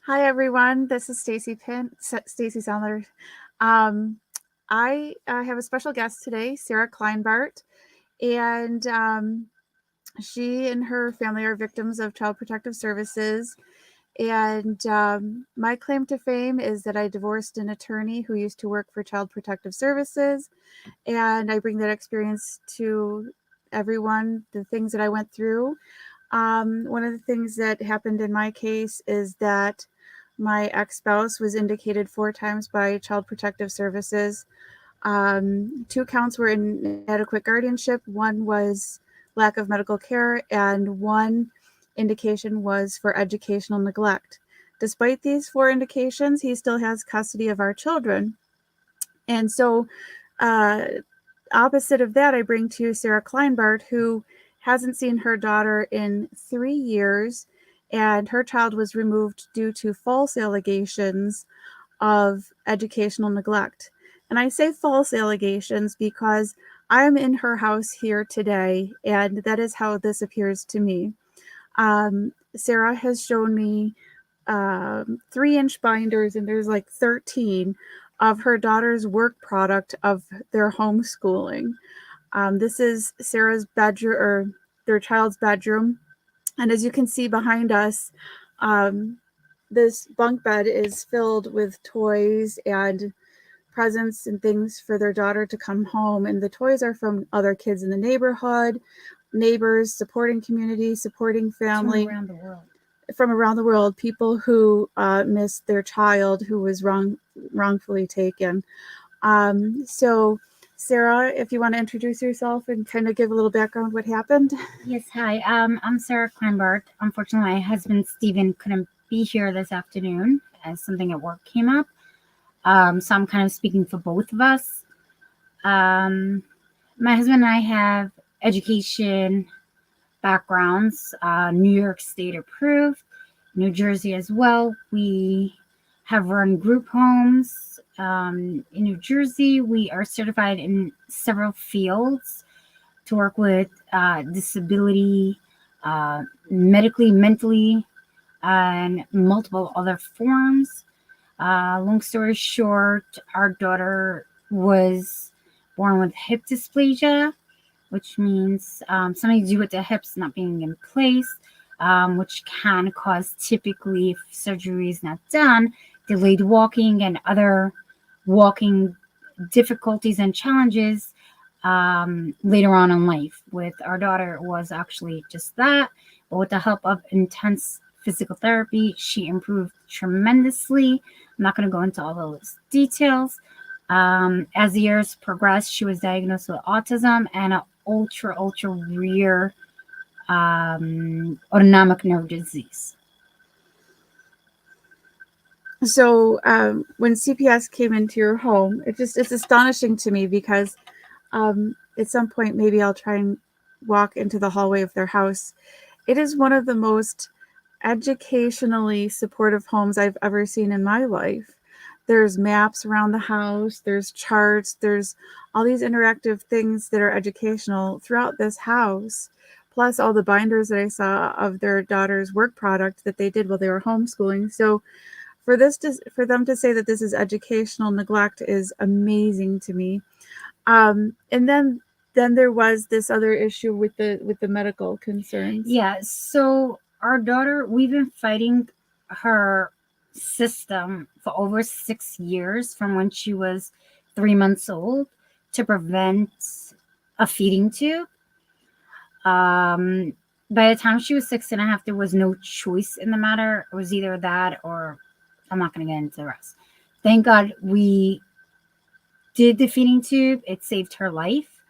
Hi everyone, this is Stacy Sandler. Um, I have a special guest today, Sarah Kleinbart, and she and her family are victims of Child Protective Services. And my claim to fame is that I divorced an attorney who used to work for Child Protective Services, and I bring that experience to everyone, the things that I went through. One of the things that happened in my case is that my ex-spouse was indicated 4 times by Child Protective Services. 2 counts were inadequate guardianship, one was lack of medical care, and one indication was for educational neglect. Despite these 4 indications, he still has custody of our children. And so, uh, opposite of that, I bring to you Sarah Kleinbart, who hasn't seen her daughter in 3 years, and her child was removed due to false allegations of educational neglect. And I say false allegations because I'm in her house here today, and that is how this appears to me. Sarah has shown me 3-inch binders, and there's like 13 of her daughter's work product of their homeschooling. This is Sarah's bedroom, or their child's bedroom. And as you can see behind us, um, this bunk bed is filled with toys and presents and things for their daughter to come home. And the toys are from other kids in the neighborhood, neighbors, supporting community, supporting family. From around the world, people who missed their child who was wrongfully taken. So, Sarah, if you want to introduce yourself and kind of give a little background what happened. Yes, hi. I'm Sarah Kleinbart. Unfortunately, my husband Stephen couldn't be here this afternoon as something at work came up. So I'm kind of speaking for both of us. My husband and I have education backgrounds, New York State approved, New Jersey as well. We have run group homes. In New Jersey, we are certified in several fields to work with disability, medically, mentally, and multiple other forms. Long story short, our daughter was born with hip dysplasia, which means something to do with the hips not being in place, which can cause, typically, if surgery is not done, delayed walking and other walking difficulties and challenges later on in life. With our daughter, it was actually just that, but with the help of intense physical therapy, she improved tremendously. I'm not going to go into all those details. As the years progressed, she was diagnosed with autism and an ultra rare autonomic nerve disease. So when CPS came into your home, it's astonishing to me because at some point maybe I'll try and walk into the hallway of their house. It is one of the most educationally supportive homes I've ever seen in my life. There's maps around the house, there's charts, there's all these interactive things that are educational throughout this house, plus all the binders that I saw of their daughter's work product that they did while they were homeschooling. So for them to say that this is educational neglect is amazing to me. And then there was this other issue with the medical concerns. Yeah, so our daughter, we've been fighting her system for over 6 years, from when she was 3 months old, to prevent a feeding tube. By the time she was 6 and a half, there was no choice in the matter. It was either that or I'm not going to get into the rest. Thank God we did the feeding tube. It saved her life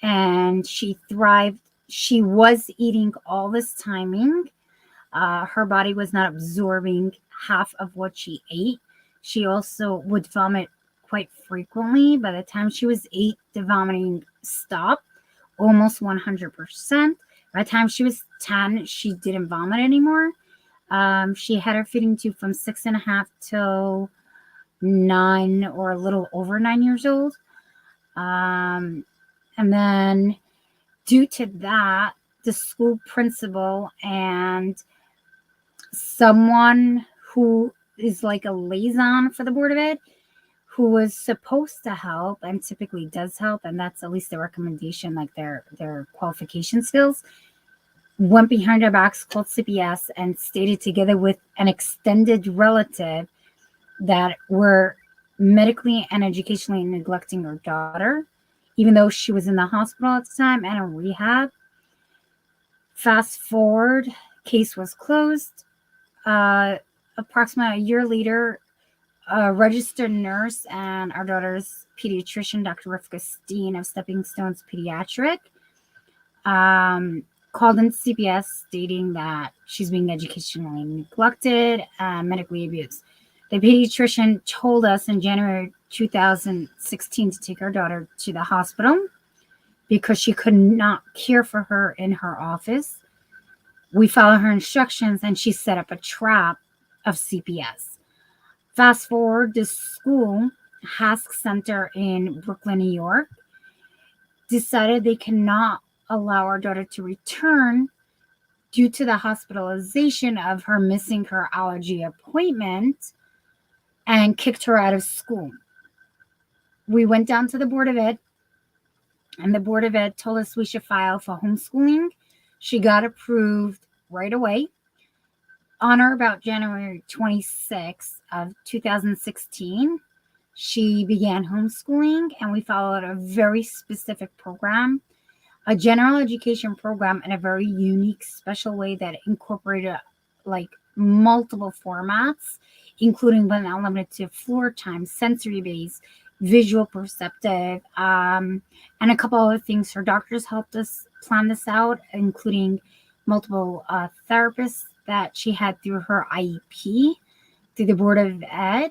and she thrived. She was eating all this timing. Her body was not absorbing half of what she ate. She also would vomit quite frequently. By the time she was 8, the vomiting stopped almost 100%. By the time she was 10, she didn't vomit anymore. She had her feeding tube from 6 and a half till 9 or a little over 9 years old. And then, due to that, the school principal and someone who is like a liaison for the Board of Ed, who was supposed to help and typically does help, and that's at least the recommendation, like their qualification skills, went behind our backs, called CPS, and stated together with an extended relative that were medically and educationally neglecting her daughter, even though she was in the hospital at the time and in rehab. Fast forward, case was closed. Approximately a year later, a registered nurse and our daughter's pediatrician, Dr. Rivka Steen of Stepping Stones Pediatric, called in CPS stating that she's being educationally neglected and medically abused. The pediatrician told us in January 2016 to take our daughter to the hospital because she could not care for her in her office. We followed her instructions and she set up a trap of CPS. Fast forward, the school, Hask Center in Brooklyn, New York, decided they cannot allow our daughter to return due to the hospitalization of her missing her allergy appointment and kicked her out of school. We went down to the Board of Ed, and the Board of Ed told us we should file for homeschooling. She got approved right away. On or about January 26th of 2016, she began homeschooling, and we followed a very specific program, a general education program in a very unique, special way that incorporated like multiple formats, including but not limited to floor time, sensory based, visual perceptive, and a couple other things. Her doctors helped us plan this out, including multiple therapists that she had through her IEP, through the Board of Ed.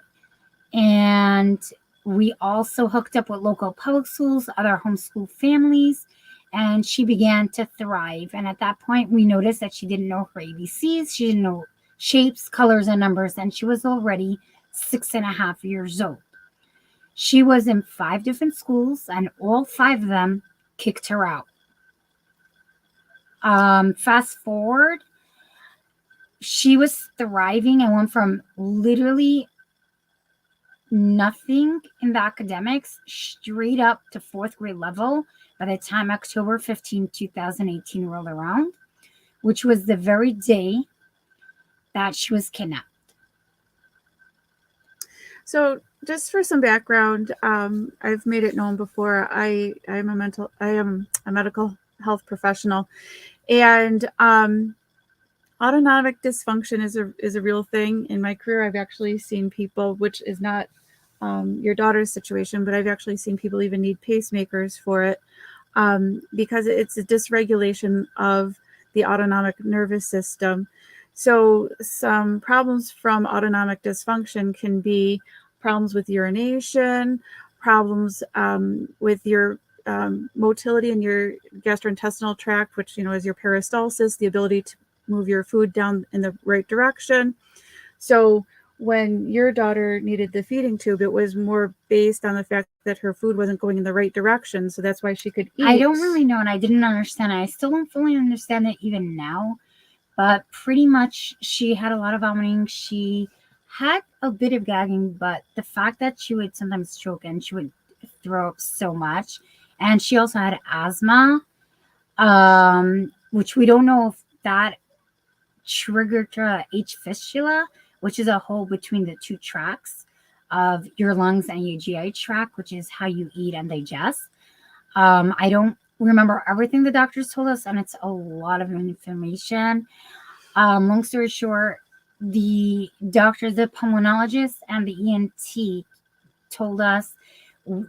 And we also hooked up with local public schools, other homeschool families, and she began to thrive. And at that point, we noticed that she didn't know her ABCs, she didn't know shapes, colors, and numbers, and she was already 6.5 years old. She was in 5 different schools, and all 5 of them kicked her out. Fast forward, she was thriving and went from literally nothing in the academics straight up to 4th grade level by the time October 15, 2018 rolled around, which was the very day that she was kidnapped. So, just for some background, I've made it known before. I am a medical health professional, and autonomic dysfunction is a real thing. In my career, I've actually seen people, which is not your daughter's situation, but I've actually seen people even need pacemakers for it, because it's a dysregulation of the autonomic nervous system. So some problems from autonomic dysfunction can be problems with urination, problems with your motility in your gastrointestinal tract, which is your peristalsis, the ability to move your food down in the right direction. So when your daughter needed the feeding tube, it was more based on the fact that her food wasn't going in the right direction. So that's why she could eat. I don't really know, and I didn't understand it. I still don't fully understand it even now. But pretty much she had a lot of vomiting. She had a bit of gagging, but the fact that she would sometimes choke and she would throw up so much. And she also had asthma, which we don't know if that triggered H. fistula, which is a hole between the 2 tracts of your lungs and your GI tract, which is how you eat and digest. I don't remember everything the doctors told us, and it's a lot of information. Long story short, the doctors, the pulmonologist and the ENT told us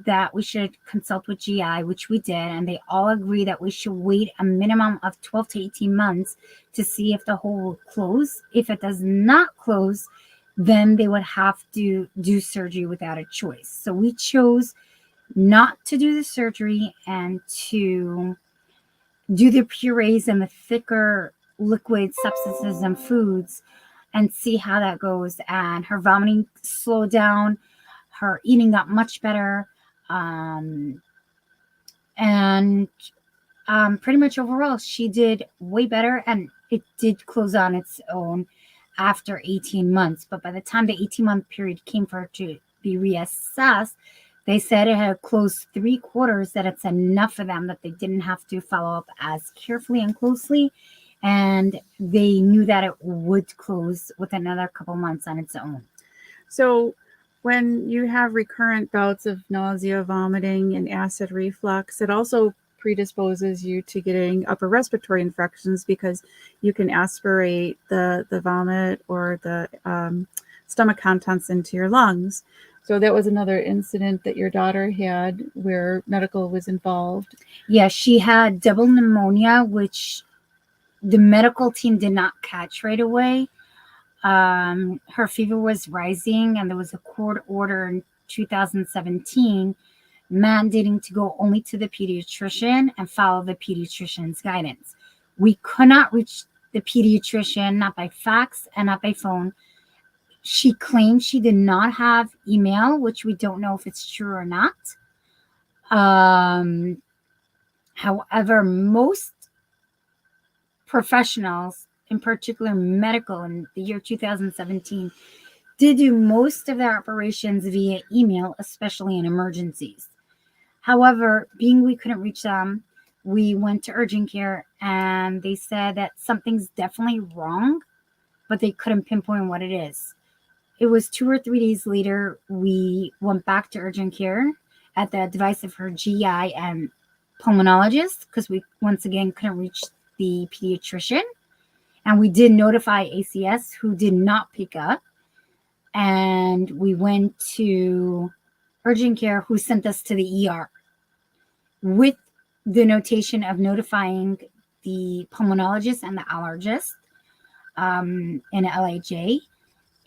that we should consult with GI, which we did, and they all agree that we should wait a minimum of 12 to 18 months to see if the hole will close. If it does not close, then they would have to do surgery without a choice. So we chose not to do the surgery and to do the purees and the thicker liquid substances and foods and see how that goes. And her vomiting slowed down, her eating got much better, and pretty much overall she did way better, and it did close on its own. after 18 months. But by the time the 18-month period came for her to be reassessed, they said it had closed 3/4, that it's enough for them, that they didn't have to follow up as carefully and closely. And they knew that it would close within another couple months on its own. So, when you have recurrent bouts of nausea, vomiting, and acid reflux, it also predisposes you to getting upper respiratory infections because you can aspirate the vomit or the stomach contents into your lungs. So that was another incident that your daughter had where medical was involved. Yeah, she had double pneumonia, which the medical team did not catch right away. Her fever was rising, and there was a court order in 2017 mandating to go only to the pediatrician and follow the pediatrician's guidance. We could not reach the pediatrician, not by fax and not by phone. She claimed she did not have email, which we don't know if it's true or not. However, most professionals, in particular medical, in the year 2017, did do most of their operations via email, especially in emergencies. However, being we couldn't reach them, we went to urgent care, and they said that something's definitely wrong, but they couldn't pinpoint what it is. It was 2 or 3 days later, we went back to urgent care at the advice of her GI and pulmonologist, because we once again couldn't reach the pediatrician. And we did notify ACS, who did not pick up. And we went to urgent care, who sent us to the ER with the notation of notifying the pulmonologist and the allergist in LHA.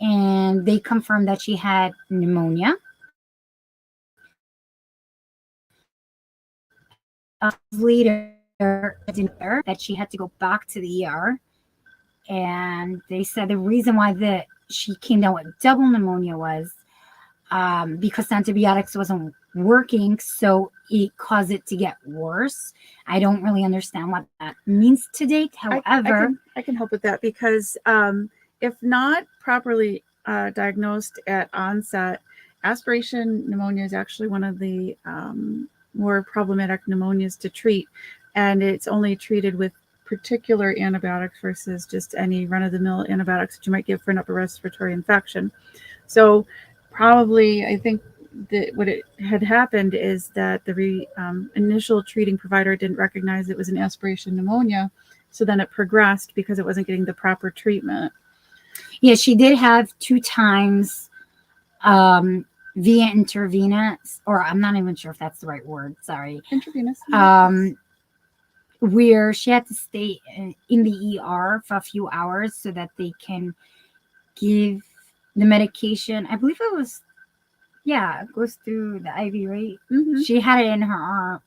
And they confirmed that she had pneumonia. Later, that she had to go back to the ER. And they said the reason why she came down with double pneumonia was because antibiotics wasn't working, so it caused it to get worse. I don't really understand what that means to date. However, I can help with that because if not properly diagnosed at onset, aspiration pneumonia is actually one of the more problematic pneumonias to treat, and it's only treated with particular antibiotics versus just any run-of-the-mill antibiotics that you might give for an upper respiratory infection. So probably, I think that what it had happened is that the initial treating provider didn't recognize it was an aspiration pneumonia, so then it progressed because it wasn't getting the proper treatment. Yeah, she did have 2 times via intravenous, or I'm not even sure if that's the right word, sorry. Intravenous. Where she had to stay in the ER for a few hours so that they can give the medication. I believe it was, it goes through the IV, right? Mm-hmm. She had it in her arm.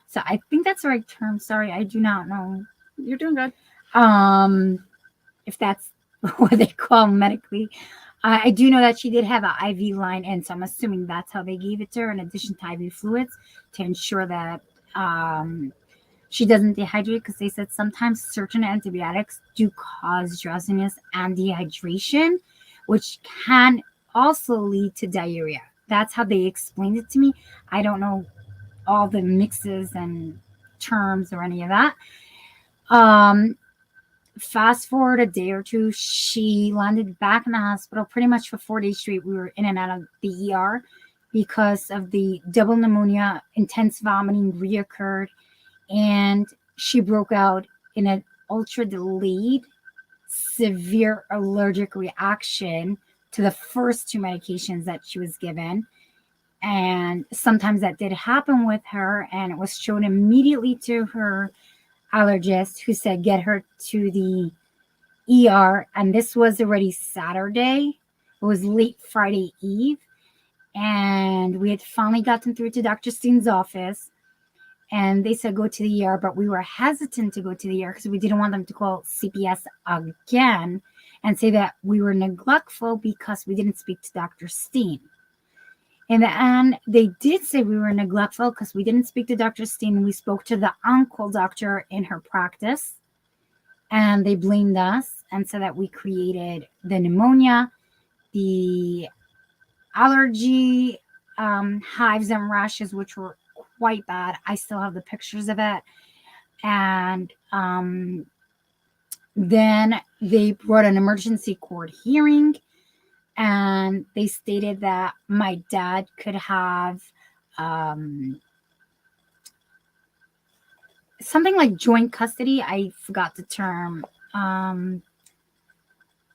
So I think that's the right term. Sorry, I do not know. You're doing good. If that's what they call medically. I do know that she did have an IV line in, so I'm assuming that's how they gave it to her, in addition to IV fluids, to ensure that she doesn't dehydrate, because they said sometimes certain antibiotics do cause drowsiness and dehydration, which can also lead to diarrhea. That's how they explained it to me. I don't know all the mixes and terms or any of that. Fast forward a day or two, she landed back in the hospital pretty much for 4 days straight. We were in and out of the ER because of the double pneumonia. Intense vomiting reoccurred, and she broke out in an ultra delayed severe allergic reaction to the first 2 medications that she was given. And sometimes that did happen with her, and it was shown immediately to her allergist, who said get her to the ER. And this was already Saturday. It was late Friday Eve, and we had finally gotten through to Dr. Steen's office, and they said go to the ER, but we were hesitant to go to the ER because we didn't want them to call CPS again and say that we were neglectful because we didn't speak to Dr. Steen. In the end, they did say we were neglectful because we didn't speak to Dr. Steen. We spoke to the on-call doctor in her practice, and they blamed us. and so that we created the pneumonia, the allergy, hives and rashes, which were quite bad. I still have the pictures of it. And then they brought an emergency court hearing, and they stated that my dad could have something like joint custody. I forgot the term.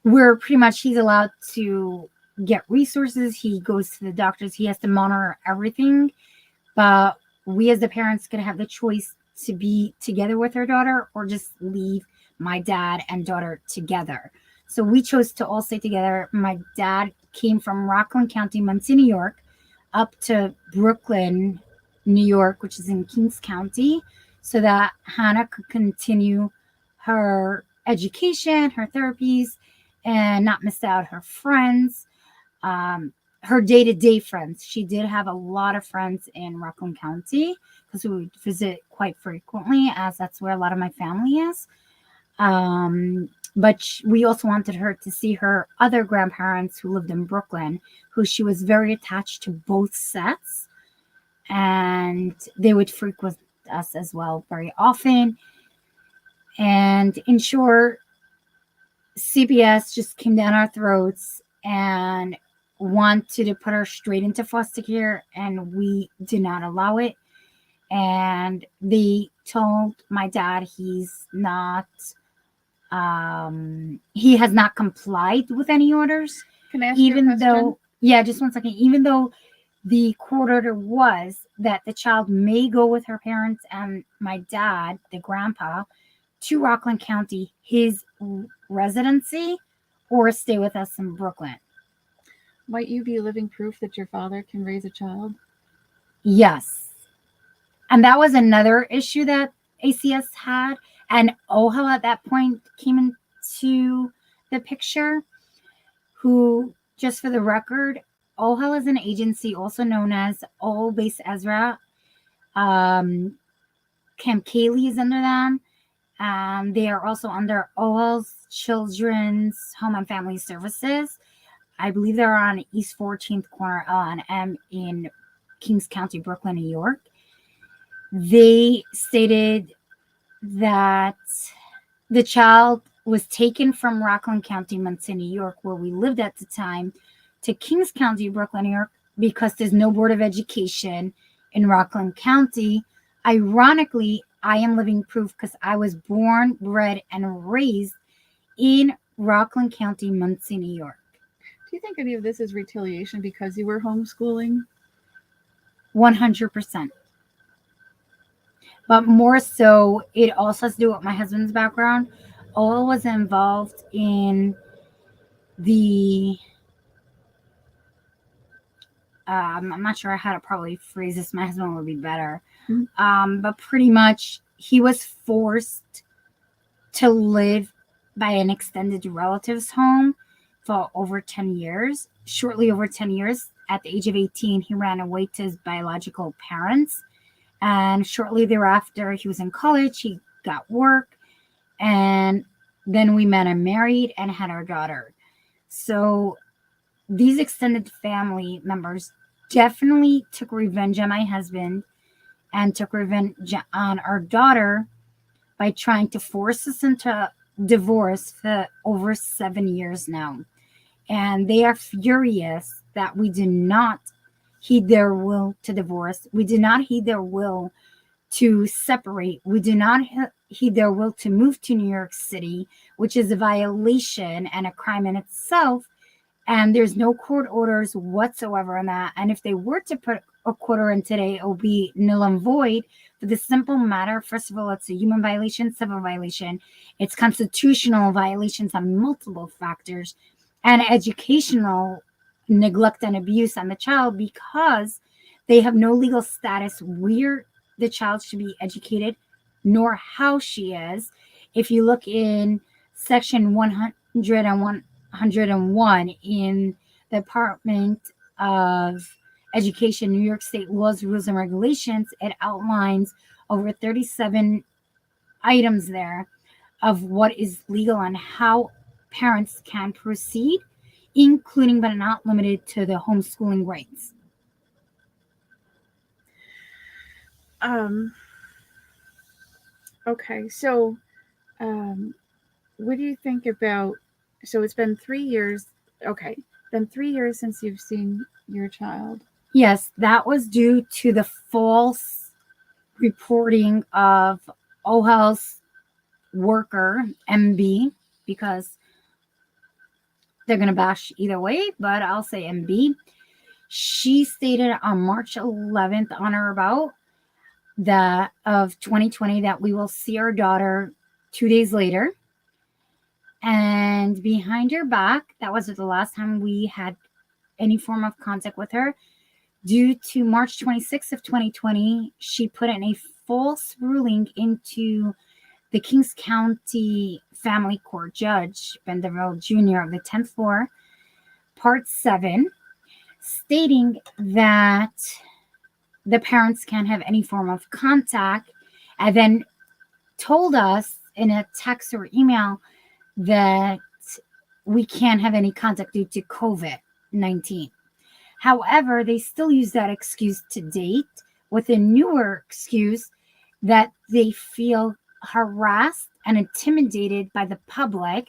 Where pretty much he's allowed to get resources. He goes to the doctors. He has to monitor everything. But we as the parents could have the choice to be together with our daughter or just leave my dad and daughter together. So we chose to all stay together. My dad came from Rockland County, Muncie, New York, up to Brooklyn, New York, which is in Kings County, so that Hannah could continue her education, her therapies, and not miss out her friends, her day-to-day friends. She did have a lot of friends in Rockland County because we would visit quite frequently, as that's where a lot of my family is. But we also wanted her to see her other grandparents who lived in Brooklyn, who she was very attached to both sets, and they would frequent us as well very often. And in short, CPS just came down our throats and wanted to put her straight into foster care, and we did not allow it. And they told my dad he's not he has not complied with any orders. Can I ask you a Even question? though, yeah, just one second. Even though the court order was that the child may go with her parents and my dad, the grandpa, to Rockland County, his residency, or stay with us in Brooklyn. Might you be living proof that your father can raise a child? Yes. And that was another issue that ACS had. And OHEL at that point came into the picture, who, just for the record, OHEL is an agency also known as All Base Ezra. Camp Kaylee is under them. They are also under OHEL's Children's Home and Family Services. I believe they're on East 14th corner L&M in Kings County, Brooklyn, New York. They stated that the child was taken from Rockland County, Muncie, New York, where we lived at the time, to Kings County, Brooklyn, New York, because there's no Board of Education in Rockland County. Ironically, I am living proof because I was born, bred, and raised in Rockland County, Muncie, New York. Do you think any of this is retaliation because you were homeschooling? 100%. But more so, it also has to do with my husband's background. Ola was involved in the I'm not sure how to probably phrase this. My husband would be better. But pretty much he was forced to live by an extended relative's home for over 10 years. Shortly over 10 years, at the age of 18, he ran away to his biological parents. And shortly thereafter, he was in college, he got work, and then we met and married and had our daughter. So these extended family members definitely took revenge on my husband and took revenge on our daughter by trying to force us into divorce for over 7 years now. And they are furious that we do not heed their will to divorce. We do not heed their will to separate. We do not heed their will to move to New York City, which is a violation and a crime in itself. And there's no court orders whatsoever on that. And if they were to put a court order in today, it will be null and void for the simple matter. First of all, it's a human violation, civil violation. It's constitutional violations on multiple factors, and educational neglect and abuse on the child, because they have no legal status where the child should be educated, nor how she is. If you look in section 101 in the Department of Education, New York State laws, rules, and regulations, it outlines over 37 items there of what is legal and how parents can proceed, including but not limited to the homeschooling rights. Um, okay, so what do you think about? So it's been 3 years. Okay, been 3 years since you've seen your child. Yes, that was due to the false reporting of OHEL's worker, MB, because they're going to bash either way, but I'll say MB. She stated on March 11th on or about that of 2020 that we will see our daughter 2 days later. And behind her back, that was the last time we had any form of contact with her. Due to March 26th of 2020, she put in a false ruling into the Kings County Family Court Judge, Benderville Jr. of the 10th floor, Part 7, stating that the parents can't have any form of contact, and then told us in a text or email that we can't have any contact due to COVID-19. However, they still use that excuse to date with a newer excuse that they feel harassed and intimidated by the public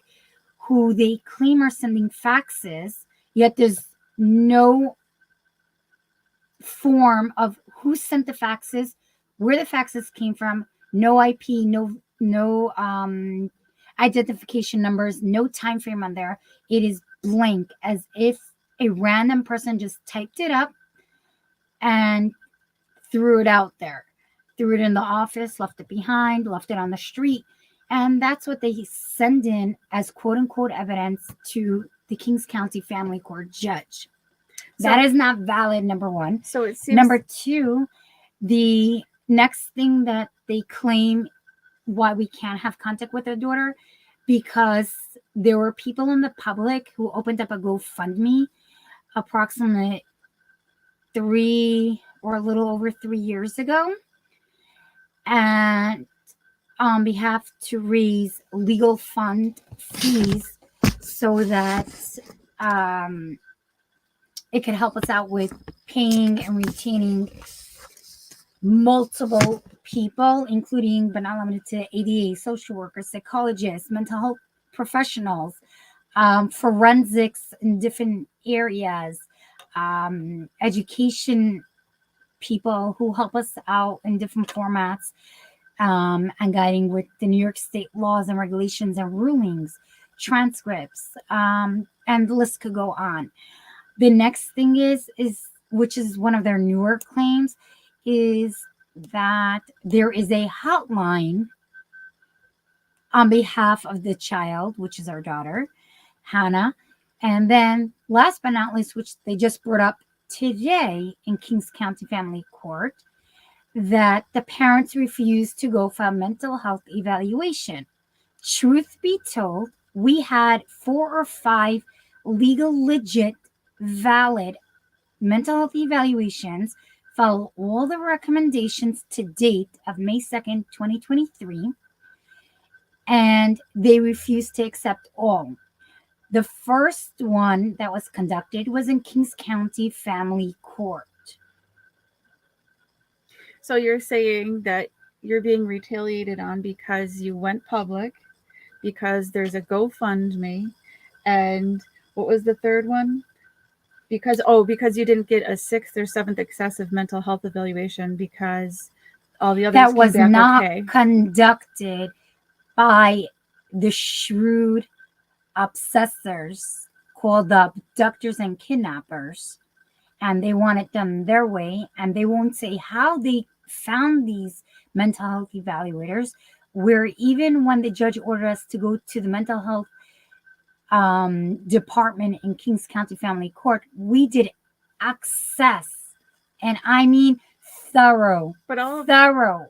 who they claim are sending faxes, yet there's no form of who sent the faxes, where the faxes came from, no IP, no identification numbers, no time frame on there. It is blank, as if a random person just typed it up and threw it out there, threw it in the office, left it behind, left it on the street. And that's what they send in as quote unquote evidence to the Kings County Family Court Judge. That is not valid, number one. So it seems. Number two, the next thing that they claim why we can't have contact with their daughter, because there were people in the public who opened up a GoFundMe approximately 3 or a little over 3 years ago, and on behalf to raise legal fund fees so that it could help us out with paying and retaining multiple people, including but not limited to ADA, social workers, psychologists, mental health professionals, forensics in different areas, education people who help us out in different formats, and guiding with the New York State laws and regulations and rulings, transcripts, and the list could go on. The next thing is which is one of their newer claims, is that there is a hotline on behalf of the child, which is our daughter, Hannah. And then last but not least, which they just brought up today in Kings County Family Court, that the parents refused to go for a mental health evaluation. Truth be told, we had 4 or 5 legal, legit, valid mental health evaluations, follow all the recommendations to date of May 2nd, 2023, and they refused to accept all. The first one that was conducted was in Kings County Family Court. So you're saying that you're being retaliated on because you went public, because there's a GoFundMe, and what was the third one? Because you didn't get a 6th or 7th excessive mental health evaluation because all the others that was came back not okay. conducted by the shrewd obsessors called the abductors and kidnappers, and they want it done their way, and they won't say how they found these mental health evaluators, where even when the judge ordered us to go to the mental health department in Kings County Family Court, we did access, and I mean thorough, but all thorough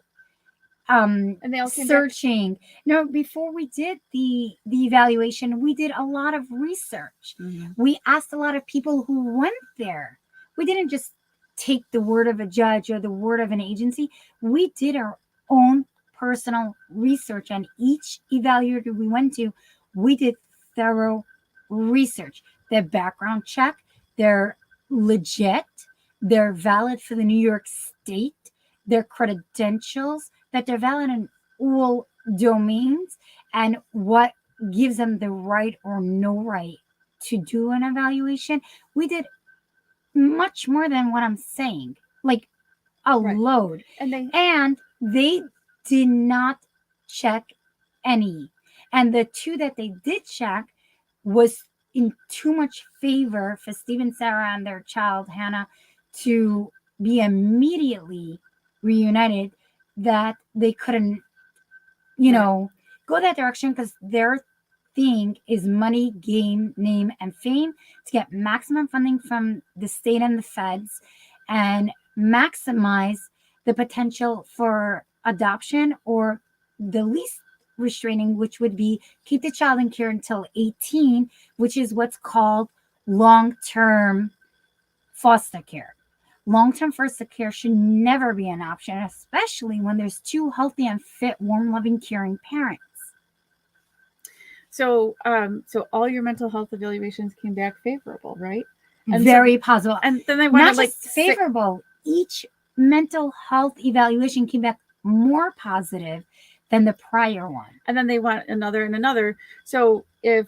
and they all came searching. Back. No, before we did the evaluation, we did a lot of research. Mm-hmm. We asked a lot of people who went there. We didn't just take the word of a judge or the word of an agency. We did our own personal research, and each evaluator we went to, we did thorough research. Their background check, they're legit, they're valid for the New York State, their credentials, that they're valid in all domains, and what gives them the right or no right to do an evaluation. We did much more than what I'm saying, like a Right. load. And they did not check any. And the two that they did check was in too much favor for Steve, Sarah, and their child, Hannah, to be immediately reunited, that they couldn't, go that direction, because their thing is money, gain, name, and fame, to get maximum funding from the state and the feds, and maximize the potential for adoption, or the least restraining, which would be keep the child in care until 18, which is what's called long-term foster care. Long-term foster care should never be an option, especially when there's two healthy and fit, warm, loving, caring parents. So, so all your mental health evaluations came back favorable, right? And very positive. And then they wanted not just favorable. Each mental health evaluation came back more positive than the prior one. And then they want another and another. So if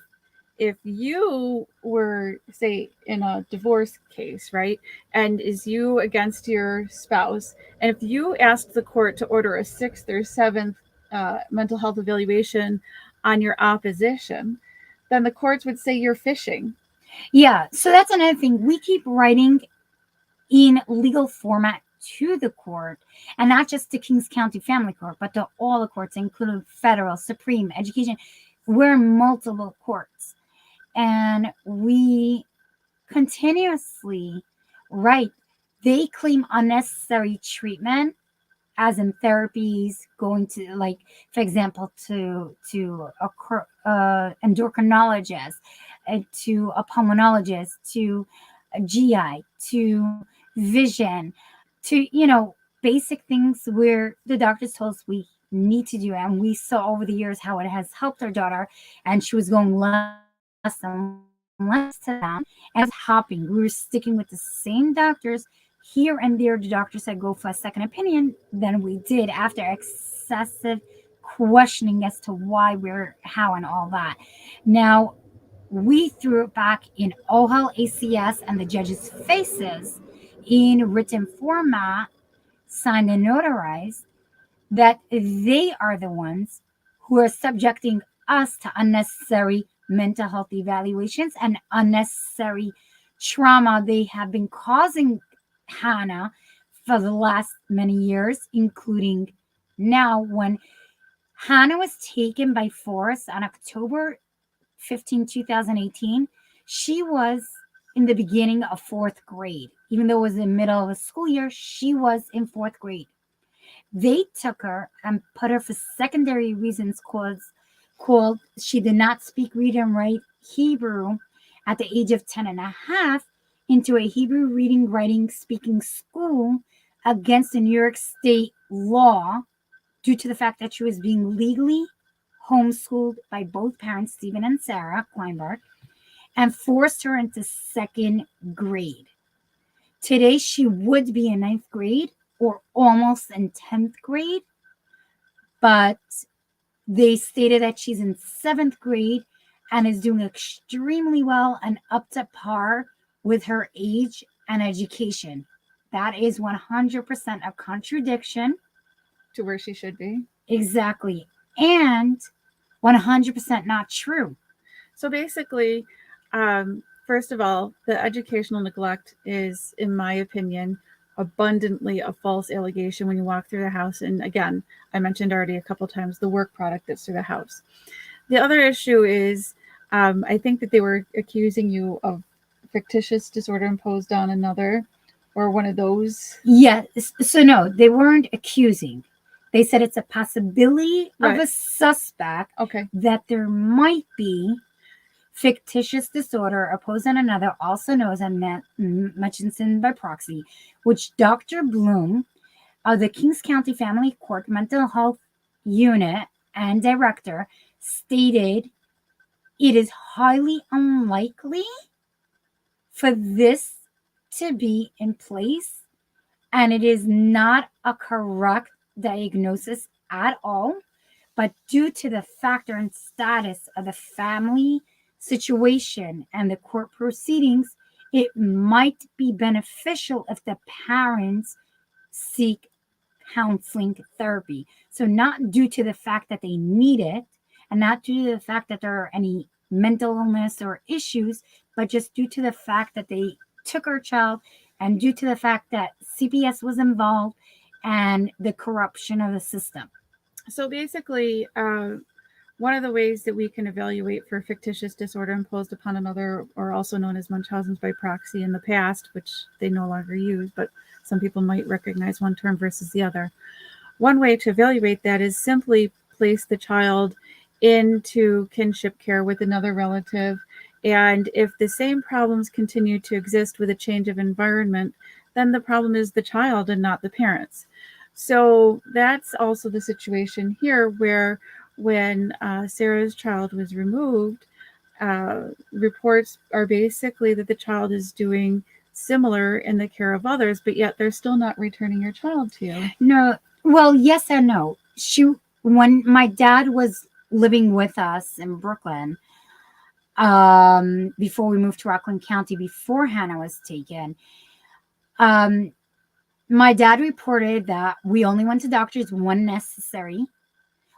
you were, say, in a divorce case, right, and is you against your spouse, and if you asked the court to order a 6th or 7th mental health evaluation on your opposition, then the courts would say you're fishing. Yeah, so that's another thing. We keep writing in legal format to the court, and not just to Kings County Family Court, but to all the courts, including federal, Supreme, education. We're in multiple courts, and we continuously write. They claim unnecessary treatment, as in therapies, going to, like, for example, to endocrinologist, to a pulmonologist, to a GI, to vision, to basic things where the doctors told us we need to do. And we saw over the years how it has helped our daughter, and she was going less and less to them, and it was hopping. We were sticking with the same doctors. Here and there, the doctor said go for a second opinion. Then we did, after excessive questioning as to why, where, how, and all that. Now, we threw it back in OHEL, ACS, and the judges' faces in written format, signed and notarized, that they are the ones who are subjecting us to unnecessary mental health evaluations and unnecessary trauma they have been causing Hannah for the last many years, including now, when Hannah was taken by force on October 15, 2018. She was in the beginning of 4th grade. Even though it was in the middle of a school year, she was in 4th grade. They took her and put her for secondary reasons, called she did not speak, read, and write Hebrew at the age of 10 and a half, into a Hebrew reading, writing, speaking school against the New York State law, due to the fact that she was being legally homeschooled by both parents, Stephen and Sarah Kleinbart, and forced her into 2nd grade. Today, she would be in 9th grade or almost in 10th grade, but they stated that she's in 7th grade and is doing extremely well and up to par with her age and education. That is 100% a contradiction to where she should be. Exactly. And 100% not true. So basically, first of all, the educational neglect is, in my opinion, abundantly a false allegation when you walk through the house. And again, I mentioned already a couple times the work product that's through the house. The other issue is, I think that they were accusing you of fictitious disorder imposed on another, or one of those. Yes. So no, they weren't accusing. They said it's a possibility of a suspect that there might be fictitious disorder opposed on another, also known as Murchison by proxy, which Dr. Bloom of the Kings County Family Court Mental Health Unit and Director stated it is highly unlikely for this to be in place, and it is not a correct diagnosis at all. But due to the factor and status of the family situation and the court proceedings, it might be beneficial if the parents seek counseling therapy. So, not due to the fact that they need it, and not due to the fact that there are any mental illness or issues, but just due to the fact that they took our child, and due to the fact that CPS was involved and the corruption of the system. So basically, one of the ways that we can evaluate for fictitious disorder imposed upon another, or also known as Munchausen's by proxy in the past, which they no longer use, but some people might recognize one term versus the other. One way to evaluate that is simply place the child into kinship care with another relative. And if the same problems continue to exist with a change of environment, then the problem is the child and not the parents. So that's also the situation here, where when Sarah's child was removed, reports are basically that the child is doing similar in the care of others, but yet they're still not returning your child to you. No, well, yes and no. When my dad was living with us in Brooklyn, before we moved to Rockland County, before Hannah was taken, my dad reported that we only went to doctors when necessary.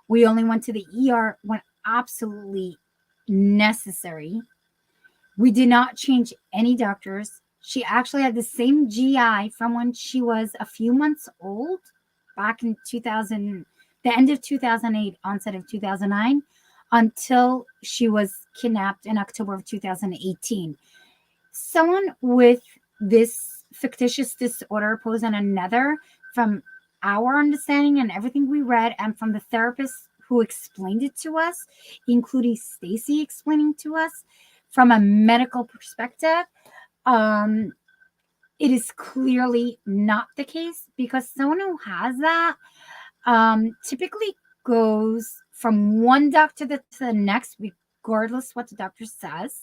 We only went to the ER when absolutely necessary. We did not change any doctors. She actually had the same GI from when she was a few months old, back in 2000, the end of 2008, onset of 2009, until she was kidnapped in October of 2018. Someone with this fictitious disorder posed on another, from our understanding and everything we read, and from the therapist who explained it to us, including Stacy explaining to us from a medical perspective, it is clearly not the case, because someone who has that typically goes from one doctor to the next, regardless what the doctor says,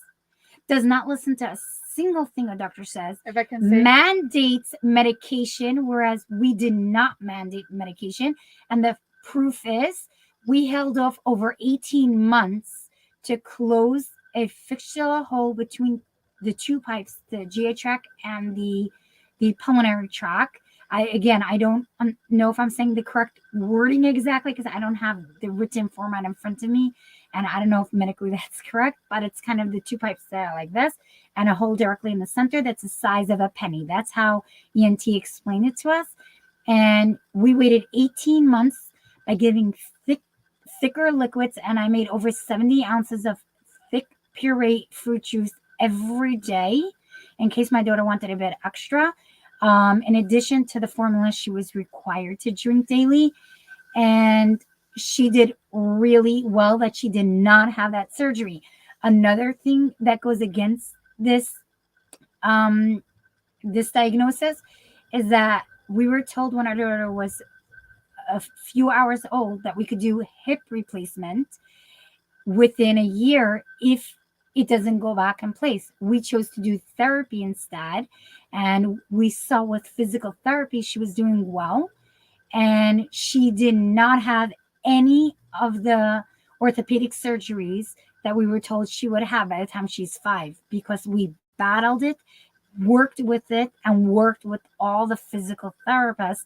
does not listen to a single thing a doctor says, If I can say, mandates medication, whereas we did not mandate medication. And the proof is we held off over 18 months to close a fistula hole between the two pipes, the GI tract and the pulmonary tract. I don't know if I'm saying the correct wording exactly, because I don't have the written format in front of me, and I don't know if medically that's correct, but it's kind of the two pipes that are like this, and a hole directly in the center that's the size of a penny. That's how ENT explained it to us. And we waited 18 months by giving thicker liquids, and I made over 70 ounces of thick puree fruit juice every day in case my daughter wanted a bit extra. In addition to the formula she was required to drink daily. And she did really well that she did not have that surgery. Another thing that goes against this this diagnosis is that we were told when our daughter was a few hours old that we could do hip replacement within a year if it doesn't go back in place. We chose to do therapy instead, and we saw with physical therapy she was doing well, and she did not have any of the orthopedic surgeries that we were told she would have by the time she's 5, because we battled it, worked with it, and worked with all the physical therapists,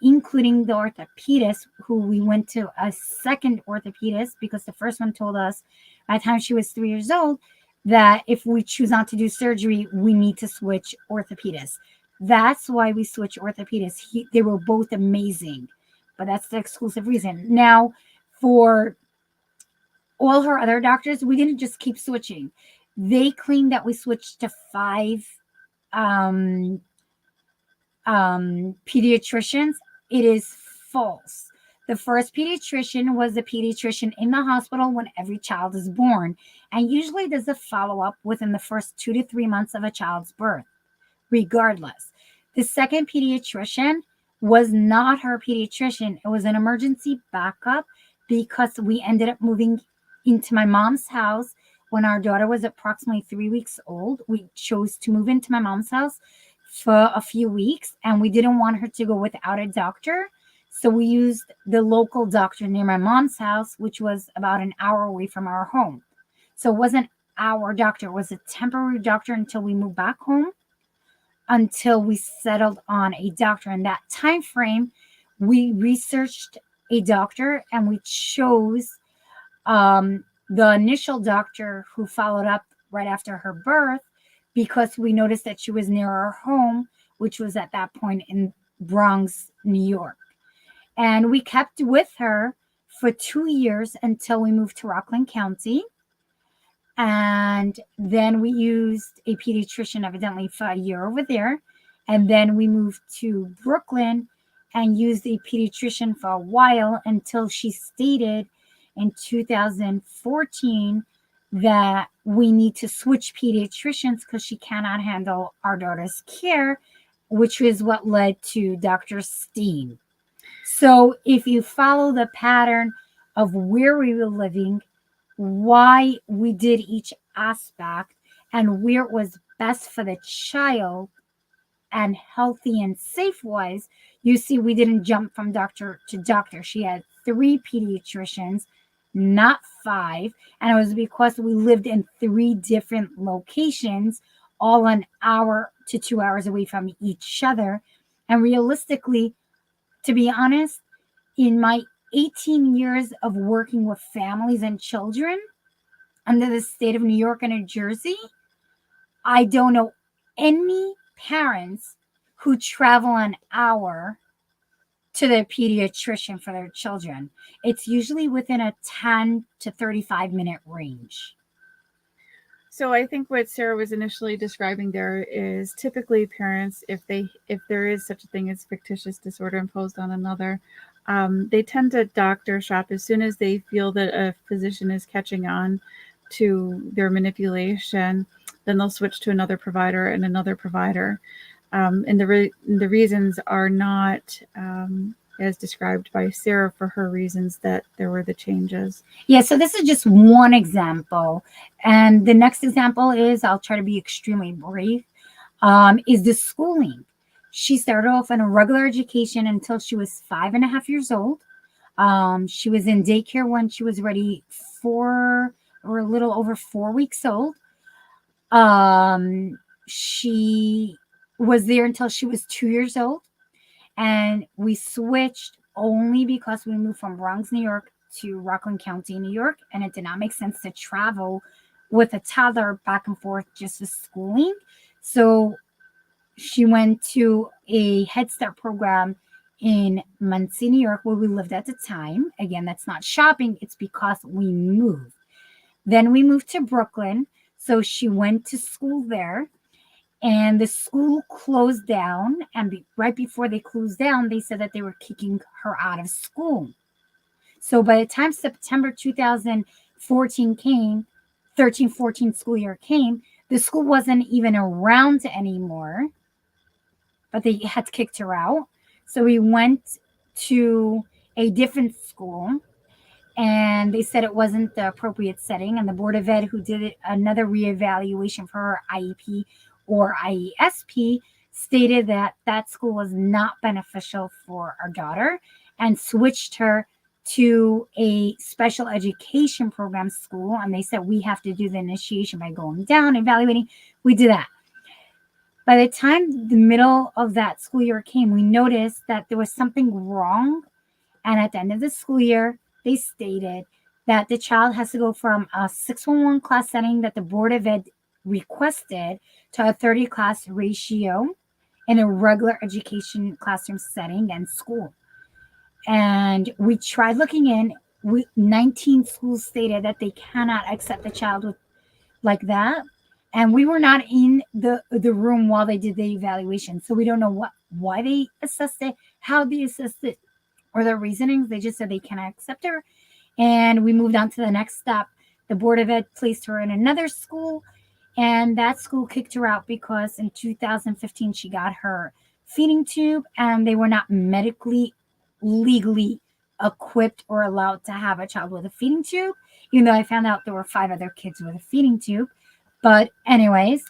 including the orthopedist, who we went to a second orthopedist because the first one told us by the time she was 3 years old that if we choose not to do surgery, we need to switch orthopedists. That's why we switched orthopedists. They were both amazing, but that's the exclusive reason. Now, for all her other doctors, we didn't just keep switching. They claimed that we switched to 5 pediatricians. It is false. The first pediatrician was the pediatrician in the hospital when every child is born, and usually does a follow-up within the first 2 to 3 months of a child's birth, regardless. The second pediatrician was not her pediatrician. It was an emergency backup because we ended up moving into my mom's house when our daughter was approximately 3 weeks old, we chose to move into my mom's house for a few weeks, and we didn't want her to go without a doctor. So we used the local doctor near my mom's house, which was about an hour away from our home. So it wasn't our doctor, it was a temporary doctor until we moved back home, until we settled on a doctor. In that time frame, we researched a doctor and we chose the initial doctor who followed up right after her birth, because we noticed that she was near our home, which was at that point in Bronx, New York. And we kept with her for 2 years until we moved to Rockland County. And then we used a pediatrician evidently for a year over there. And then we moved to Brooklyn and used a pediatrician for a while until she stated in 2014 that we need to switch pediatricians because she cannot handle our daughter's care, which is what led to Dr. Steen. So if you follow the pattern of where we were living, why we did each aspect, and where it was best for the child and healthy and safe was, you see, we didn't jump from doctor to doctor. She had 3 pediatricians, not 5. And it was because we lived in 3 different locations, all an hour to 2 hours away from each other. And realistically, to be honest, in my 18 years of working with families and children under the state of New York and New Jersey, I don't know any parents who travel an hour to their pediatrician for their children. It's usually within a 10 to 35-minute range. So I think what Sarah was initially describing there is typically parents, if there is such a thing as fictitious disorder imposed on another, they tend to doctor shop as soon as they feel that a physician is catching on to their manipulation. Then they'll switch to another provider and another provider, and the reasons are not as described by Sarah for her reasons that there were the changes. Yeah, so this is just one example. And the next example is, I'll try to be extremely brief, is the schooling. She started off in a regular education until she was 5.5 years old. She was in daycare when she was ready or a little over 4 weeks old. She was there until she was 2 years old. And we switched only because we moved from Bronx, New York to Rockland County, New York. And it did not make sense to travel with a toddler back and forth just for schooling. So she went to a Head Start program in Muncie, New York, where we lived at the time. Again, that's not shopping. It's because we moved. Then we moved to Brooklyn. So she went to school there. And the school closed down. And right before they closed down, they said that they were kicking her out of school. So by the time September 2014 came, 13-14 school year came, the school wasn't even around anymore, but they had kicked her out. So we went to a different school, and they said it wasn't the appropriate setting. And the Board of Ed, who did another reevaluation for her IEP or IESP, stated that that school was not beneficial for our daughter and switched her to a special education program school. And they said, we have to do the initiation by going down, evaluating. We did that. By the time the middle of that school year came, we noticed that there was something wrong. And at the end of the school year, they stated that the child has to go from a 611 class setting that the Board of Ed requested to a 30 class ratio in a regular education classroom setting and school. And we tried looking in. 19 schools stated that they cannot accept the child with like that. And we were not in the room while they did the evaluation. So we don't know why they assessed it, how they assessed it, or their reasonings. They just said they cannot accept her. And we moved on to the next step. The Board of Ed placed her in another school, and that school kicked her out because in 2015 she got her feeding tube, and they were not medically, legally equipped or allowed to have a child with a feeding tube. even though I found out there were 5 other kids with a feeding tube. But, anyways,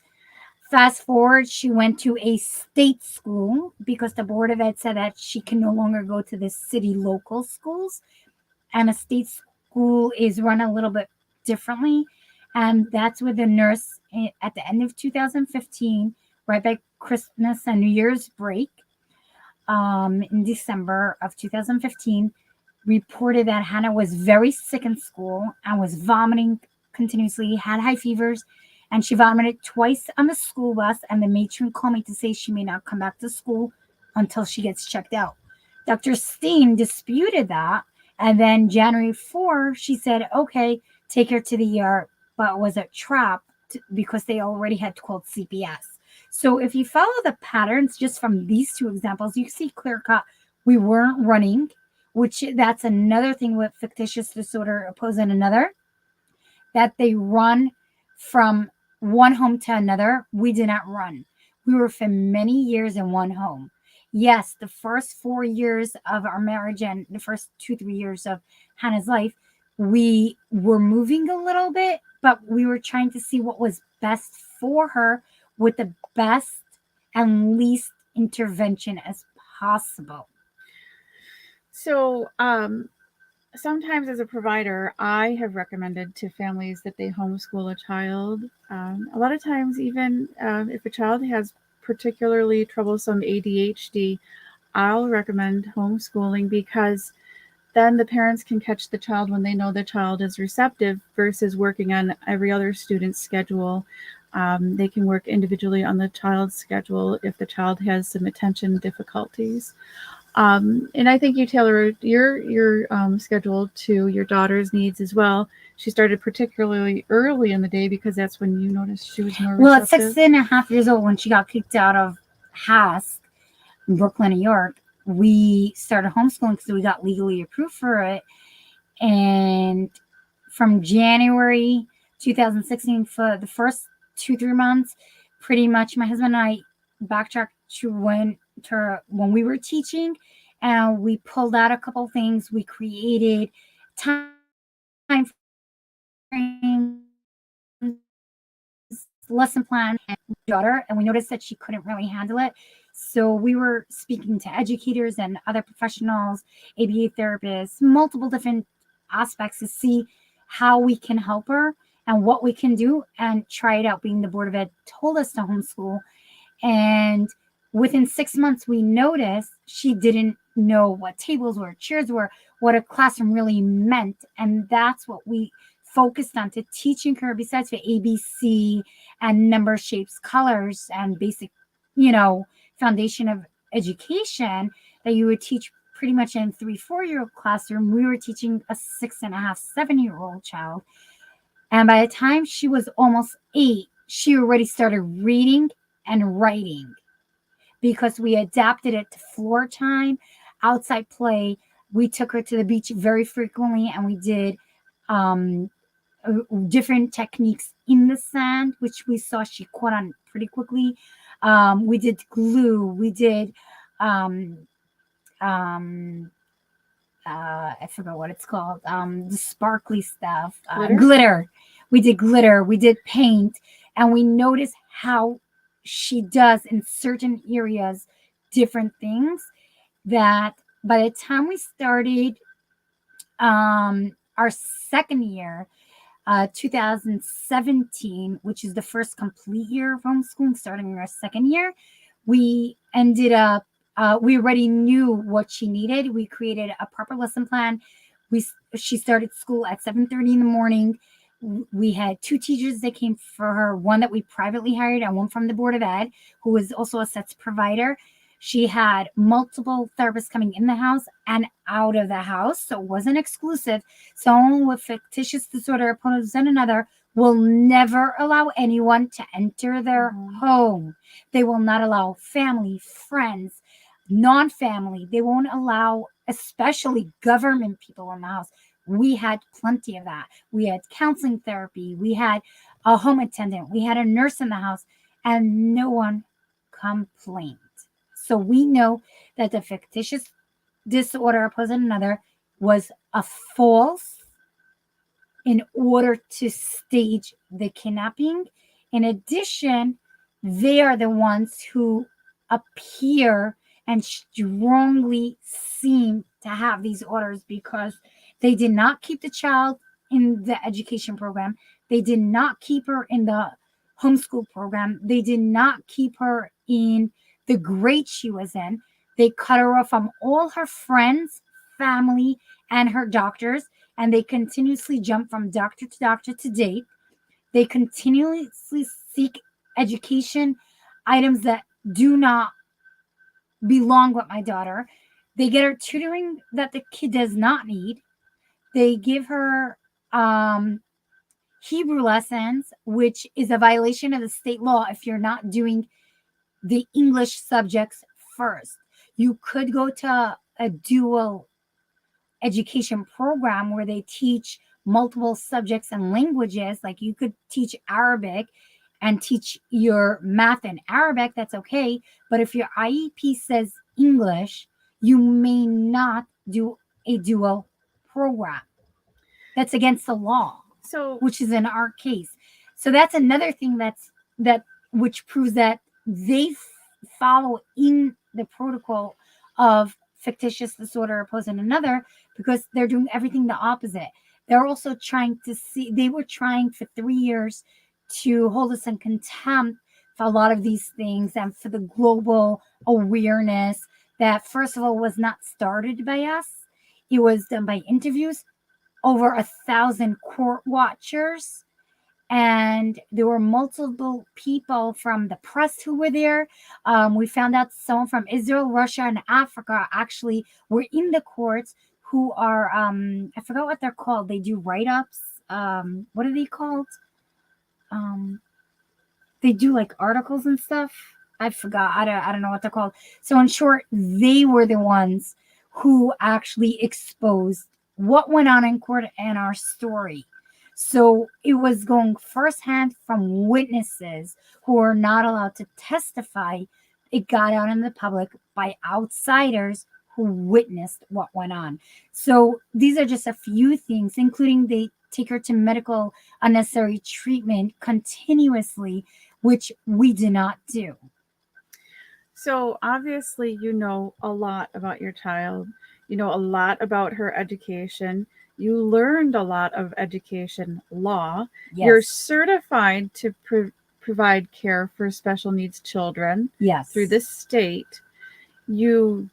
fast forward, she went to a state school because the Board of Ed said that she can no longer go to the city local schools, and a state school is run a little bit differently. And that's where the nurse at the end of 2015, right by Christmas and New Year's break, in December of 2015, reported that Hannah was very sick in school and was vomiting continuously, had high fevers, and she vomited twice on the school bus. And the matron called me to say she may not come back to school until she gets checked out. Dr. Steen disputed that. And then January 4, she said, okay, take her to the ER, but it was a trap because they already had called CPS. So if you follow the patterns just from these two examples, you see clear cut. We weren't running, which that's another thing with fictitious disorder opposing another, that they run from one home to another. We did not run. We were for many years in one home. Yes, the first 4 years of our marriage and the first 2, 3 years of Hannah's life, we were moving a little bit, but we were trying to see what was best for her with the best and least intervention as possible. So, sometimes as a provider, I have recommended to families that they homeschool a child. A lot of times, even if a child has particularly troublesome ADHD, I'll recommend homeschooling because then the parents can catch the child when they know the child is receptive versus working on every other student's schedule. They can work individually on the child's schedule if the child has some attention difficulties. And I think you tailor your schedule to your daughter's needs as well. She started particularly early in the day because that's when you noticed she was more Well, at receptive. 6.5 years old, when she got kicked out of HASC in Brooklyn, New York, we started homeschooling because we got legally approved for it. And from January 2016, for the first 2, 3 months, pretty much my husband and I backtracked to when we were teaching, and we pulled out a couple things. We created time frames, lesson plan, and daughter, and we noticed that she couldn't really handle it. So we were speaking to educators and other professionals, ABA therapists, multiple different aspects to see how we can help her and what we can do and try it out. Being the Board of Ed told us to homeschool, and within 6 months, we noticed she didn't know what tables were, chairs were, what a classroom really meant. And that's what we focused on, to teaching her, besides the ABC and number, shapes, colors, and basic, foundation of education that you would teach pretty much in 3, 4 year old classroom. We were teaching a 6.5, 7 year old child. And by the time she was almost 8, she already started reading and writing because we adapted it to floor time, outside play. We took her to the beach very frequently, and we did different techniques in the sand, which we saw she caught on pretty quickly. We did glue. We did um, I forgot what it's called. The sparkly stuff, glitter. We did glitter. We did paint, and we noticed how she does in certain areas different things. That by the time we started our second year, 2017, which is the first complete year of homeschooling, starting our second year, we ended up, we already knew what she needed. We created a proper lesson plan. She started school at 7:30 in the morning. We had 2 teachers that came for her, one that we privately hired and one from the Board of Ed, who was also a SETS provider. She had multiple therapists coming in the house and out of the house, so it wasn't exclusive. Someone with fictitious disorder opponents and another will never allow anyone to enter their home. They will not allow family, friends, non-family. They won't allow, especially government people in the house. We had plenty of that. We had counseling therapy. We had a home attendant. We had a nurse in the house, and no one complained. So we know that the fictitious disorder opposing another was a false in order to stage the kidnapping. In addition, they are the ones who appear and strongly seem to have these orders because they did not keep the child in the education program. They did not keep her in the homeschool program. They did not keep her in the grade she was in. They cut her off from all her friends, family, and her doctors, and they continuously jump from doctor to date. They continuously seek education items that do not belong with my daughter. They get her tutoring that the kid does not need. They give her Hebrew lessons, which is a violation of the state law if you're not doing the English subjects first. You could go to a dual education program where they teach multiple subjects and languages. Like you could teach Arabic and teach your math in Arabic, that's okay. But if your IEP says English, you may not do a dual program. That's against the law, So, which is in our case. So that's another thing that which proves that they follow in the protocol of fictitious disorder opposed to another because they're doing everything the opposite. They're also trying to see, they were trying for 3 years to hold us in contempt for a lot of these things and for the global awareness that, first of all, was not started by us. It was done by interviews, over 1,000 court watchers, and there were multiple people from the press who were there. We found out someone from Israel, Russia, and Africa actually were in the courts who are, I forgot what they're called. They do write-ups. What are they called? Um, they do like articles and stuff. I forgot. I don't know what they're called. So in short, they were the ones who actually exposed what went on in court and our story. So it was going firsthand from witnesses who are not allowed to testify. It got out in the public by outsiders who witnessed what went on. So these are just a few things, including they take her to medical unnecessary treatment continuously, which we do not do. so obviously you know a lot about your child. You know a lot about her education. You learned a lot of education law. You're Yes. certified to provide care for special needs children Yes. through this state. You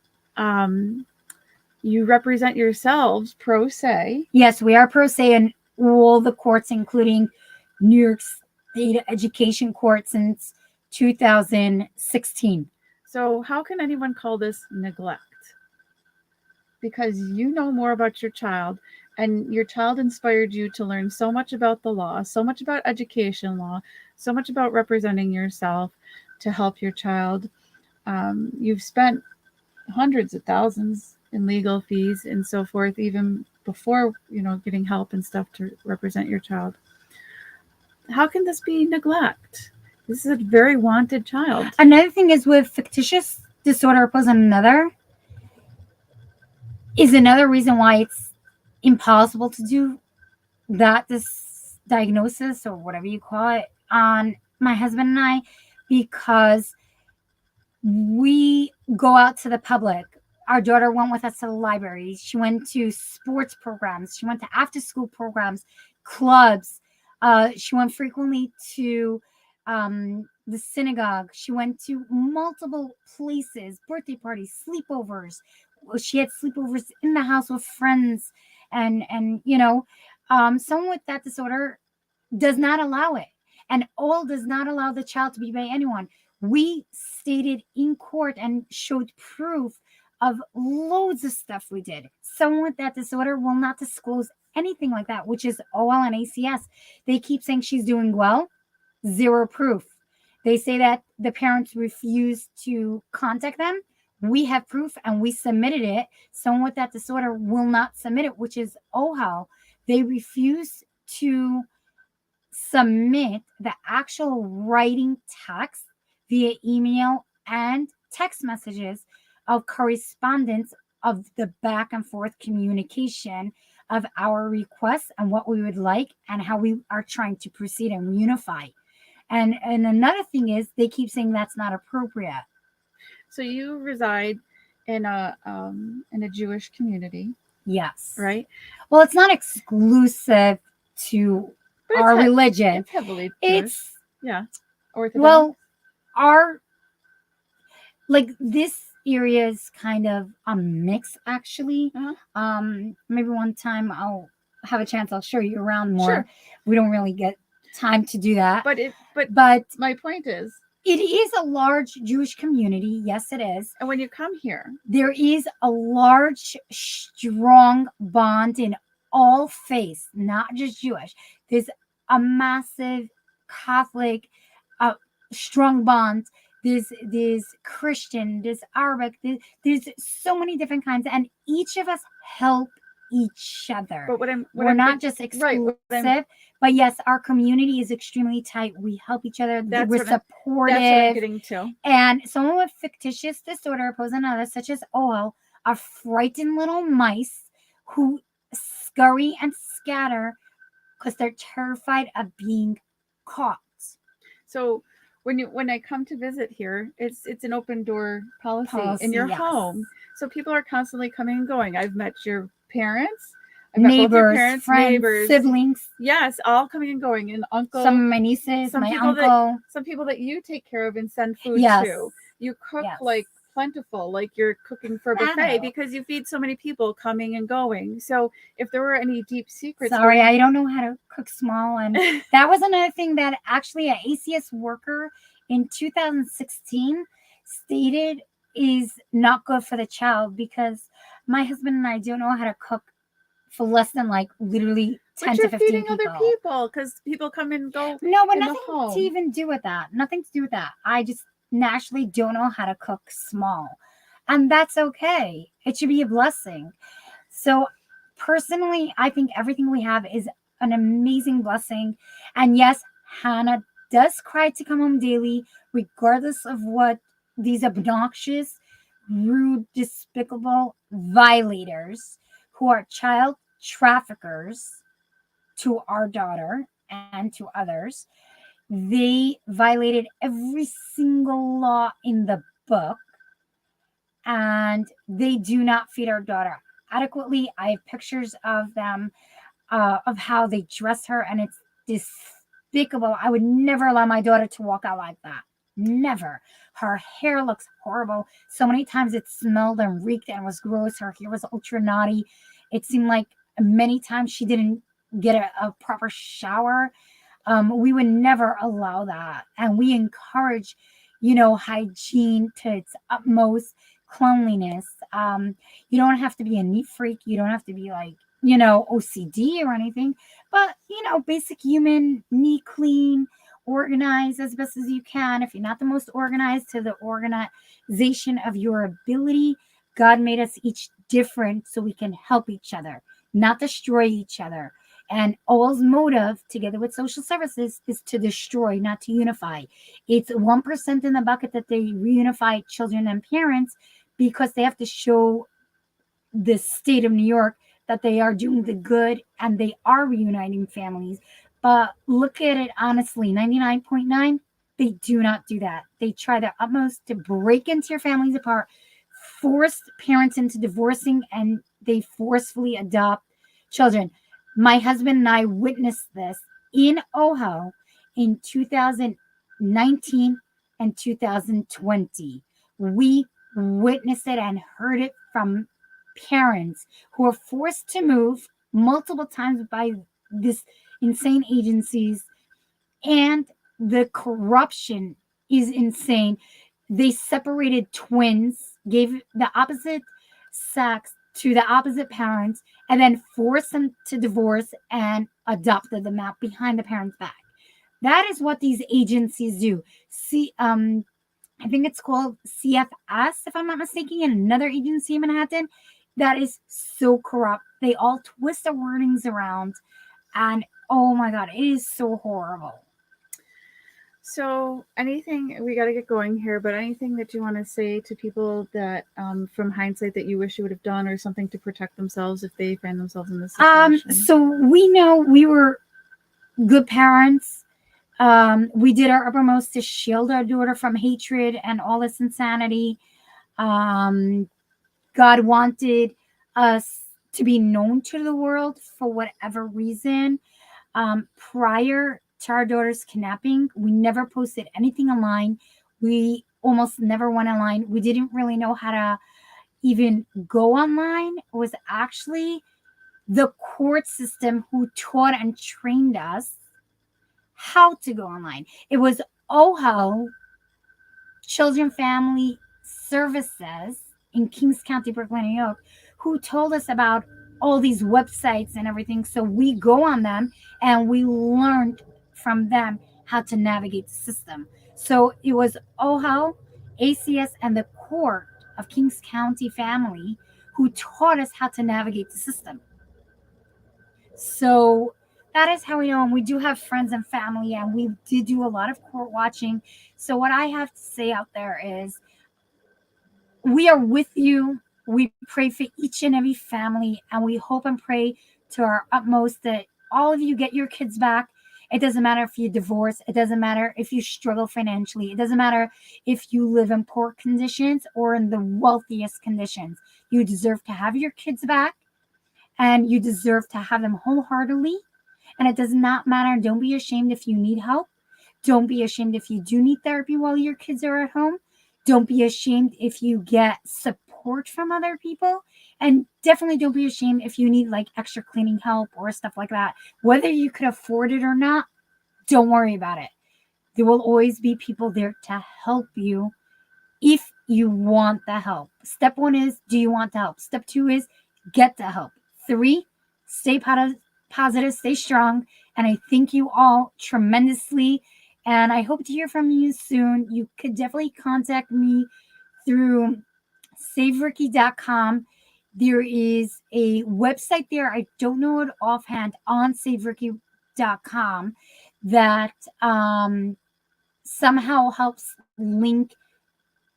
you represent yourselves pro se. Yes, we are pro se in all the courts, including New York State Education Court since 2016. So how can anyone call this neglect? Because you know more about your child, and your child inspired you to learn so much about the law, so much about education law, so much about representing yourself to help your child. You've spent hundreds of thousands in legal fees and so forth, even before getting help and stuff to represent your child. How can this be neglect? This is a very wanted child. Another thing is with fictitious disorder opposed to another is another reason why it's impossible to do this diagnosis or whatever you call it on my husband and I, because we go out to the public. Our daughter went with us to the library. She went to sports programs. She went to after school programs, clubs. She went frequently to the synagogue. She went to multiple places, birthday parties, sleepovers. She had sleepovers in the house with friends, and someone with that disorder does not allow it, and all does not allow the child to be by anyone. We stated in court and showed proof of loads of stuff we did. Someone with that disorder will not disclose anything like that, which is OL and ACS. They keep saying she's doing well, zero proof. They say that the parents refuse to contact them. We have proof and we submitted it. Someone with that disorder will not submit it, which is OHAL. They refuse to submit the actual writing text via email and text messages of correspondence of the back and forth communication of our requests and what we would like and how we are trying to proceed and reunify. And another thing is they keep saying that's not appropriate. So you reside in a Jewish community, Yes. right? Well, it's not exclusive to But our religion. It's heavily Jewish. It's Yeah. Orthodox. well, our like this area is kind of a mix actually. Maybe one time I'll have a chance, I'll show you around more. Sure. We don't really get time to do that. But my point is, it is a large Jewish community. Yes, it is. And when you come here, there is a large, strong bond in all faiths, not just Jewish. There's a massive Catholic, strong bond. There's Christian, there's Arabic, there's so many different kinds, and each of us help each other. But we're not just exclusive, right, but yes, our community is extremely tight. We help each other. We're supportive. That's what I'm getting to. And someone with fictitious disorder pose another, such as OL, are frightened little mice who scurry and scatter because they're terrified of being caught. So when I come to visit here, it's an open door policy in your home. So people are constantly coming and going. I've met your parents, neighbors, friends, neighbors, siblings. Yes, all coming and going. And uncle, some of my nieces, my uncle, some people that you take care of and send food to. You cook like plentiful, like you're cooking for a buffet because you feed so many people coming and going. So if there were any deep secrets, sorry, I don't know how to cook small, and that was another thing that actually an ACS worker in 2016 stated is not good for the child, because my husband and I don't know how to cook for less than like literally 10 to 15 feeding people. Other people, because people come and go. No, but nothing to even do with that. Nothing to do with that. I just naturally don't know how to cook small, and that's okay. It should be a blessing. So personally, I think everything we have is an amazing blessing. And yes, Hannah does cry to come home daily, regardless of what these obnoxious, rude, despicable violators who are child traffickers to our daughter and to others. They violated every single law in the book, and they do not feed our daughter adequately. I have pictures of them, of how they dress her, and it's despicable. I would never allow my daughter to walk out like that. Never. Her hair looks horrible. So many times it smelled and reeked and was gross. Her hair was ultra naughty. It seemed like many times she didn't get a proper shower. We would never allow that. And we encourage, hygiene to its utmost, cleanliness. You don't have to be a neat freak. You don't have to be like, OCD or anything, but, basic human, neat, clean, organized as best as you can. If you're not the most organized, to the organization of your ability. God made us each different so we can help each other, not destroy each other. And OL's motive, together with social services, is to destroy, not to unify. It's 1% in the bucket that they reunify children and parents because they have to show the state of New York that they are doing the good and they are reuniting families. But look at it honestly, 99.9, they do not do that. They try their utmost to break into your families apart, force parents into divorcing, and they forcefully adopt children. My husband and I witnessed this in OHO in 2019 and 2020. We witnessed it and heard it from parents who are forced to move multiple times by this insane agencies, and the corruption is insane. They separated twins, gave the opposite sex to the opposite parents, and then forced them to divorce and adopted them out behind the parents' back. That is what these agencies do. I think it's called CFS, if I'm not mistaken, and another agency in Manhattan that is so corrupt. They all twist the wordings around, and oh my God, it is so horrible. So, anything, we got to get going here, but anything that you want to say to people that, from hindsight, that you wish you would have done, or something to protect themselves if they find themselves in this situation? So we know we were good parents. We did our uppermost to shield our daughter from hatred and all this insanity. Um, God wanted us to be known to the world for whatever reason. Prior to our daughter's kidnapping, we never posted anything online. We almost never went online. We didn't really know how to even go online. It was actually the court system who taught and trained us how to go online. It was OHO, Children Family Services in Kings County, Brooklyn, New York, who told us about all these websites and everything. So we go on them and we learned from them how to navigate the system. So it was OHO, ACS, and the court of Kings County family who taught us how to navigate the system. So that is how we know. And we do have friends and family, and we did do a lot of court watching. So, what I have to say out there is we are with you. We pray for each and every family, and we hope and pray to our utmost that all of you get your kids back. It doesn't matter if you divorce. It doesn't matter if you struggle financially. It doesn't matter if you live in poor conditions or in the wealthiest conditions. You deserve to have your kids back, and you deserve to have them wholeheartedly. And it does not matter. Don't be ashamed if you need help. Don't be ashamed if you do need therapy while your kids are at home. Don't be ashamed if you get support from other people. And definitely don't be ashamed if you need like extra cleaning help or stuff like that. Whether you could afford it or not, don't worry about it. There will always be people there to help you if you want the help. Step one is, do you want the help? Step two is, get the help. Three, stay positive, stay strong. And I thank you all tremendously. And I hope to hear from you soon. You could definitely contact me through savericky.com. There is a website there. I don't know it offhand on savericky.com that somehow helps link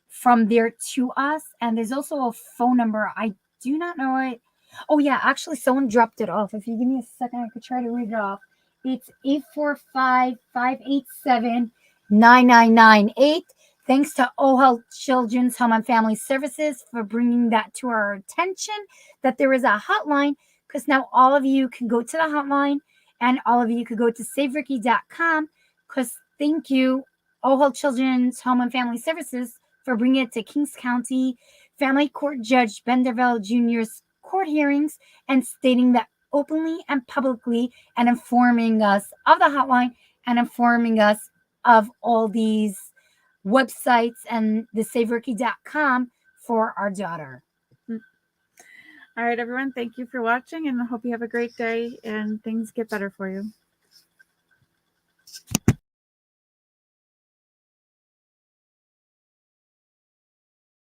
from there to us. And there's also a phone number. I do not know it. Oh, yeah. Actually, someone dropped it off. If you give me a second, I could try to read it off. It's 845-587-9998. Thanks to OHEL Children's Home and Family Services for bringing that to our attention, that there is a hotline, because now all of you can go to the hotline and all of you could go to savericky.com, because thank you, OHEL Children's Home and Family Services, for bringing it to Kings County Family Court Judge Benderville Jr.'s court hearings and stating that openly and publicly, and informing us of the hotline and informing us of all these websites and the savericky.com for our daughter. All right, everyone. Thank you for watching, and I hope you have a great day and things get better for you.